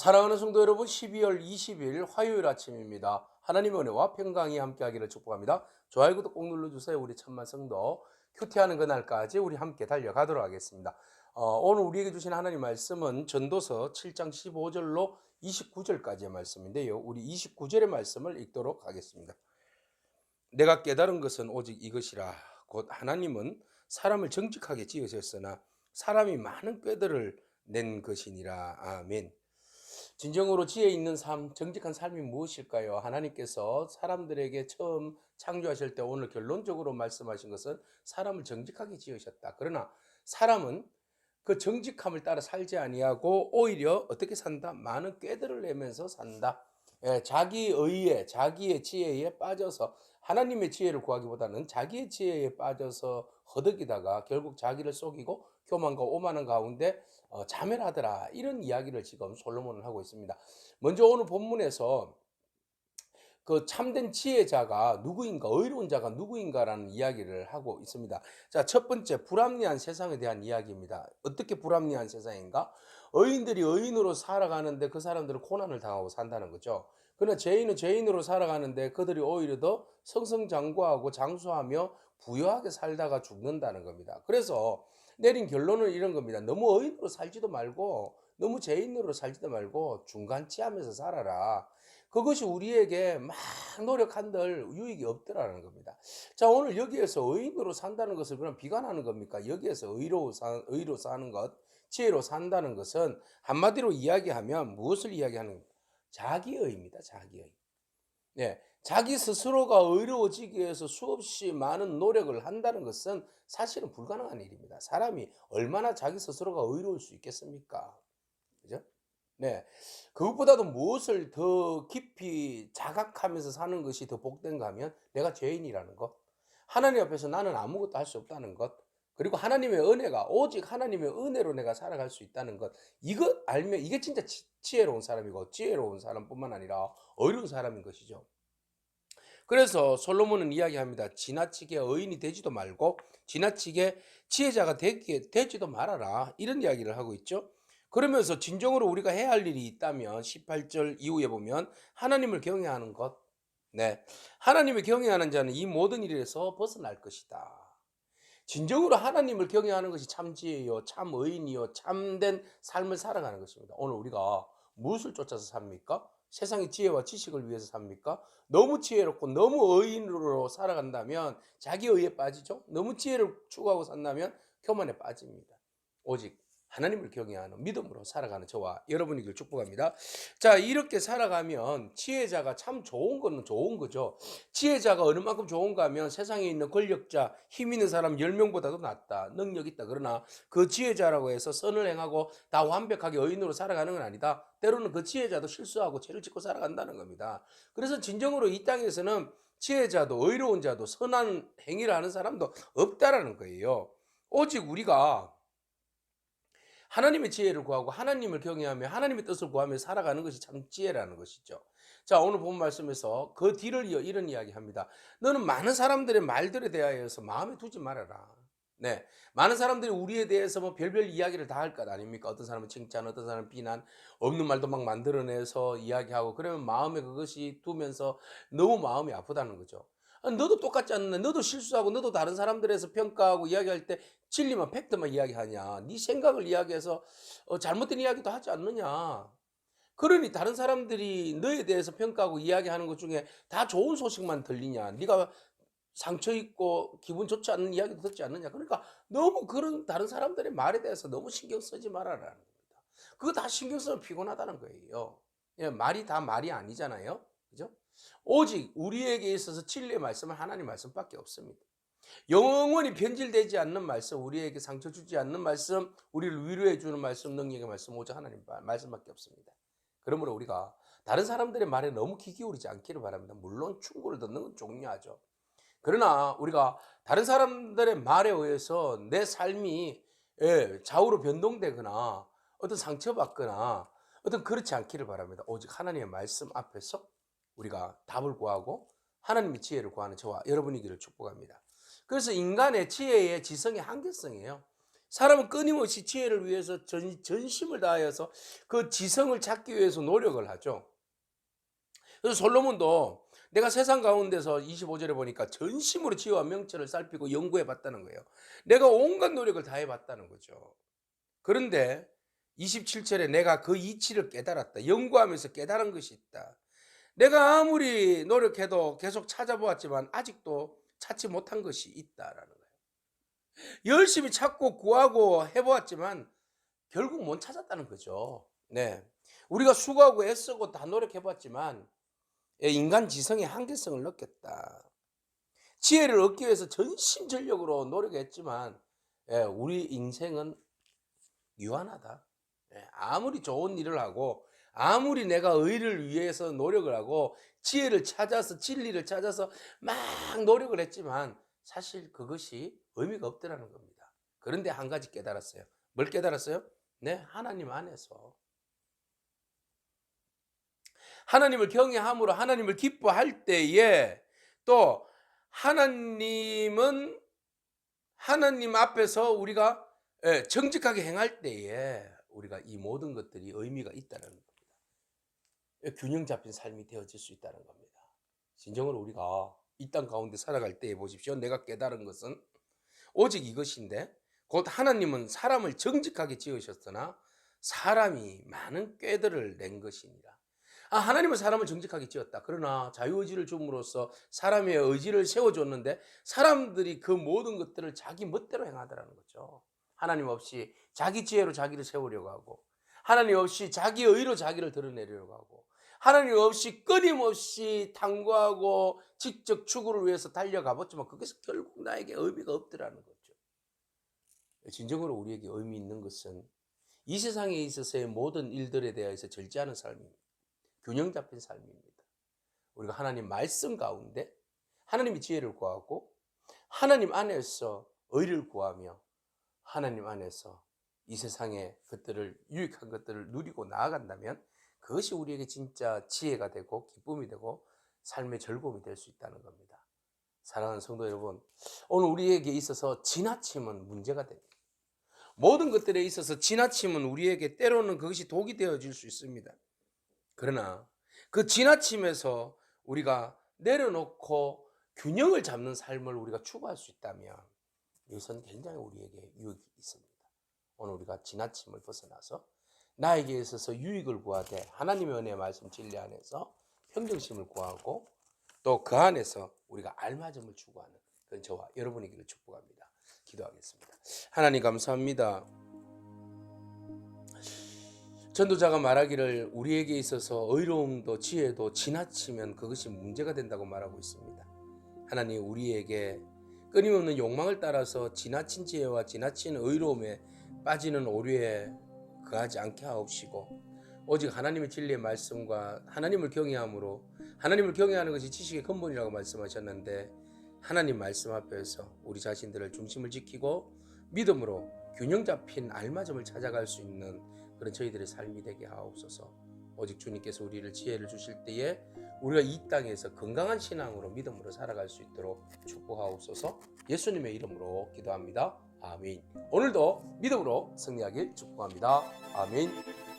사랑하는 성도 여러분, 12월 20일 화요일 아침입니다. 하나님의 은혜와 평강이 함께하기를 축복합니다. 좋아요, 구독 꼭 눌러주세요. 우리 천만 성도 큐티하는 그날까지 우리 함께 달려가도록 하겠습니다. 오늘 우리에게 주신 하나님 말씀은 전도서 7장 15절로 29절까지의 말씀인데요. 우리 29절의 말씀을 읽도록 하겠습니다. 내가 깨달은 것은 오직 이것이라. 곧 하나님은 사람을 정직하게 지으셨으나 사람이 많은 꾀들을 낸 것이니라. 아멘. 진정으로 지혜 있는 삶, 정직한 삶이 무엇일까요? 하나님께서 사람들에게 처음 창조하실 때 오늘 결론적으로 말씀하신 것은 사람을 정직하게 지으셨다. 그러나 사람은 그 정직함을 따라 살지 아니하고 오히려 어떻게 산다? 많은 꾀들을 내면서 산다. 자기 의에, 자기의 지혜에 빠져서 하나님의 지혜를 구하기보다는 자기의 지혜에 빠져서 허덕이다가 결국 자기를 속이고 교만과 오만한 가운데 자멸하더라. 이런 이야기를 지금 솔로몬은 하고 있습니다. 먼저 오늘 본문에서 그 참된 지혜자가 누구인가, 의로운 자가 누구인가라는 이야기를 하고 있습니다. 자, 첫 번째, 불합리한 세상에 대한 이야기입니다. 어떻게 불합리한 세상인가? 의인들이 의인으로 살아가는데 그 사람들은 고난을 당하고 산다는 거죠. 그러나 죄인은 죄인으로 살아가는데 그들이 오히려 더 승승장구하고 장수하며 부유하게 살다가 죽는다는 겁니다. 그래서 내린 결론은 이런 겁니다. 너무 의인으로 살지도 말고 너무 죄인으로 살지도 말고 중간치하면서 살아라. 그것이 우리에게 막 노력한들 유익이 없더라는 겁니다. 자, 오늘 여기에서 의인으로 산다는 것을 그럼 비관하는 겁니까? 여기에서 의로 사는 것, 지혜로 산다는 것은 한마디로 이야기하면 무엇을 이야기하는 겁니까? 자기의입니다. 자기의. 네, 자기 스스로가 의로워지기 위해서 수없이 많은 노력을 한다는 것은 사실은 불가능한 일입니다. 사람이 얼마나 자기 스스로가 의로울 수 있겠습니까? 그죠? 네. 그것보다도 무엇을 더 깊이 자각하면서 사는 것이 더 복된가 하면 내가 죄인이라는 것. 하나님 앞에서 나는 아무것도 할 수 없다는 것. 그리고 하나님의 은혜가 오직 하나님의 은혜로 내가 살아갈 수 있다는 것. 이것 알면 이게 진짜 지혜로운 사람이고 지혜로운 사람뿐만 아니라 어려운 사람인 것이죠. 그래서 솔로몬은 이야기합니다. 지나치게 의인이 되지도 말고 지나치게 지혜자가 되지도 말아라. 이런 이야기를 하고 있죠. 그러면서 진정으로 우리가 해야 할 일이 있다면 18절 이후에 보면 하나님을 경외하는 것. 네. 하나님을 경외하는 자는 이 모든 일에서 벗어날 것이다. 진정으로 하나님을 경외하는 것이 참 지혜요, 참 의인이요, 참된 삶을 살아가는 것입니다. 오늘 우리가 무엇을 쫓아서 삽니까? 세상의 지혜와 지식을 위해서 삽니까? 너무 지혜롭고 너무 의인으로 살아간다면 자기 의에 빠지죠. 너무 지혜를 추구하고 산다면 교만에 빠집니다. 오직 하나님을 경외하는 믿음으로 살아가는 저와 여러분이길 축복합니다. 자, 이렇게 살아가면 지혜자가 참 좋은 거는 좋은 거죠. 지혜자가 어느 만큼 좋은가 하면 세상에 있는 권력자, 힘 있는 사람 10명보다도 낫다. 능력 있다. 그러나 그 지혜자라고 해서 선을 행하고 다 완벽하게 의인으로 살아가는 건 아니다. 때로는 그 지혜자도 실수하고 죄를 짓고 살아간다는 겁니다. 그래서 진정으로 이 땅에서는 지혜자도 의로운 자도 선한 행위를 하는 사람도 없다라는 거예요. 오직 우리가 하나님의 지혜를 구하고 하나님을 경외하며 하나님의 뜻을 구하며 살아가는 것이 참 지혜라는 것이죠. 자, 오늘 본 말씀에서 그 뒤를 이어 이런 이야기합니다. 너는 많은 사람들의 말들에 대하여서 마음에 두지 말아라. 네, 많은 사람들이 우리에 대해서 뭐 별별 이야기를 다 할 것 아닙니까? 어떤 사람은 칭찬, 어떤 사람은 비난, 없는 말도 막 만들어내서 이야기하고 그러면 마음에 그것이 두면서 너무 마음이 아프다는 거죠. 너도 똑같지 않느냐? 너도 실수하고 너도 다른 사람들에서 평가하고 이야기할 때 진리만 팩트만 이야기하냐? 네 생각을 이야기해서 잘못된 이야기도 하지 않느냐? 그러니 다른 사람들이 너에 대해서 평가하고 이야기하는 것 중에 다 좋은 소식만 들리냐? 네가 상처 있고 기분 좋지 않는 이야기도 듣지 않느냐? 그러니까 너무 그런 다른 사람들의 말에 대해서 너무 신경 쓰지 말아라는 겁니다. 그거 다 신경 쓰면 피곤하다는 거예요. 예, 말이 다 말이 아니잖아요. 그죠? 오직 우리에게 있어서 진리의 말씀은 하나님 말씀밖에 없습니다. 영원히 변질되지 않는 말씀, 우리에게 상처 주지 않는 말씀, 우리를 위로해 주는 말씀, 능력의 말씀, 오직 하나님 말씀밖에 없습니다. 그러므로 우리가 다른 사람들의 말에 너무 귀 기울이지 않기를 바랍니다. 물론 충고를 듣는 건 중요하죠. 그러나 우리가 다른 사람들의 말에 의해서 내 삶이 좌우로 변동되거나 어떤 상처받거나 어떤 그렇지 않기를 바랍니다. 오직 하나님의 말씀 앞에서 우리가 답을 구하고 하나님의 지혜를 구하는 저와 여러분이기를 축복합니다. 그래서 인간의 지혜의 지성의 한계성이에요. 사람은 끊임없이 지혜를 위해서 전심을 다하여서 그 지성을 찾기 위해서 노력을 하죠. 그래서 솔로몬도 내가 세상 가운데서 25절에 보니까 전심으로 지혜와 명철을 살피고 연구해 봤다는 거예요. 내가 온갖 노력을 다해 봤다는 거죠. 그런데 27절에 내가 그 이치를 깨달았다. 연구하면서 깨달은 것이 있다. 내가 아무리 노력해도 계속 찾아보았지만 아직도 찾지 못한 것이 있다라는 거예요. 열심히 찾고 구하고 해보았지만 결국 못 찾았다는 거죠. 네, 우리가 수고하고 애쓰고 다 노력해봤지만 인간 지성의 한계성을 느꼈다. 지혜를 얻기 위해서 전심전력으로 노력했지만 우리 인생은 유한하다. 아무리 좋은 일을 하고 아무리 내가 의를 위해서 노력을 하고 지혜를 찾아서 진리를 찾아서 막 노력을 했지만 사실 그것이 의미가 없더라는 겁니다. 그런데 한 가지 깨달았어요. 뭘 깨달았어요? 네, 하나님 안에서 하나님을 경외함으로 하나님을 기뻐할 때에 또 하나님은 하나님 앞에서 우리가 정직하게 행할 때에 우리가 이 모든 것들이 의미가 있다는 겁니다. 균형 잡힌 삶이 되어질 수 있다는 겁니다. 진정으로 우리가 이 땅 가운데 살아갈 때에 보십시오. 내가 깨달은 것은 오직 이것인데 곧 하나님은 사람을 정직하게 지으셨으나 사람이 많은 꾀들을 낸 것이니라. 하나님은 사람을 정직하게 지었다. 그러나 자유의지를 줌으로써 사람의 의지를 세워줬는데 사람들이 그 모든 것들을 자기 멋대로 행하더라는 거죠. 하나님 없이 자기 지혜로 자기를 세우려고 하고 하나님 없이 자기 의로 자기를 드러내려고 하고 하나님 없이 끊임없이 탐구하고 직접 추구를 위해서 달려가 봤지만 그것이 결국 나에게 의미가 없더라는 거죠. 진정으로 우리에게 의미 있는 것은 이 세상에 있어서의 모든 일들에 대해서 절제하는 삶입니다. 균형 잡힌 삶입니다. 우리가 하나님 말씀 가운데 하나님의 지혜를 구하고 하나님 안에서 의를 구하며 하나님 안에서 이 세상의 것들을 유익한 것들을 누리고 나아간다면 그것이 우리에게 진짜 지혜가 되고 기쁨이 되고 삶의 즐거움이 될 수 있다는 겁니다. 사랑하는 성도 여러분, 오늘 우리에게 있어서 지나침은 문제가 됩니다. 모든 것들에 있어서 지나침은 우리에게 때로는 그것이 독이 되어질 수 있습니다. 그러나 그 지나침에서 우리가 내려놓고 균형을 잡는 삶을 우리가 추구할 수 있다면 이것은 굉장히 우리에게 유익이 있습니다. 오늘 우리가 지나침을 벗어나서 나에게 있어서 유익을 구하되 하나님의 은혜 말씀 진리 안에서 평정심을 구하고 또 그 안에서 우리가 알맞음을 추구하는 그런 저와 여러분에게를 축복합니다. 기도하겠습니다. 하나님 감사합니다. 전도자가 말하기를 우리에게 있어서 의로움도 지혜도 지나치면 그것이 문제가 된다고 말하고 있습니다. 하나님 우리에게 끊임없는 욕망을 따라서 지나친 지혜와 지나친 의로움에 빠지는 오류에 거하지 않게 하옵시고 오직 하나님의 진리의 말씀과 하나님을 경외함으로 하나님을 경외하는 것이 지식의 근본이라고 말씀하셨는데 하나님 말씀 앞에서 우리 자신들을 중심을 지키고 믿음으로 균형 잡힌 알맞음을 찾아갈 수 있는 그런 저희들의 삶이 되게 하옵소서. 오직 주님께서 우리를 지혜를 주실 때에 우리가 이 땅에서 건강한 신앙으로 믿음으로 살아갈 수 있도록 축복하옵소서. 예수님의 이름으로 기도합니다. 아멘. 오늘도 믿음으로 승리하길 축복합니다. 아멘.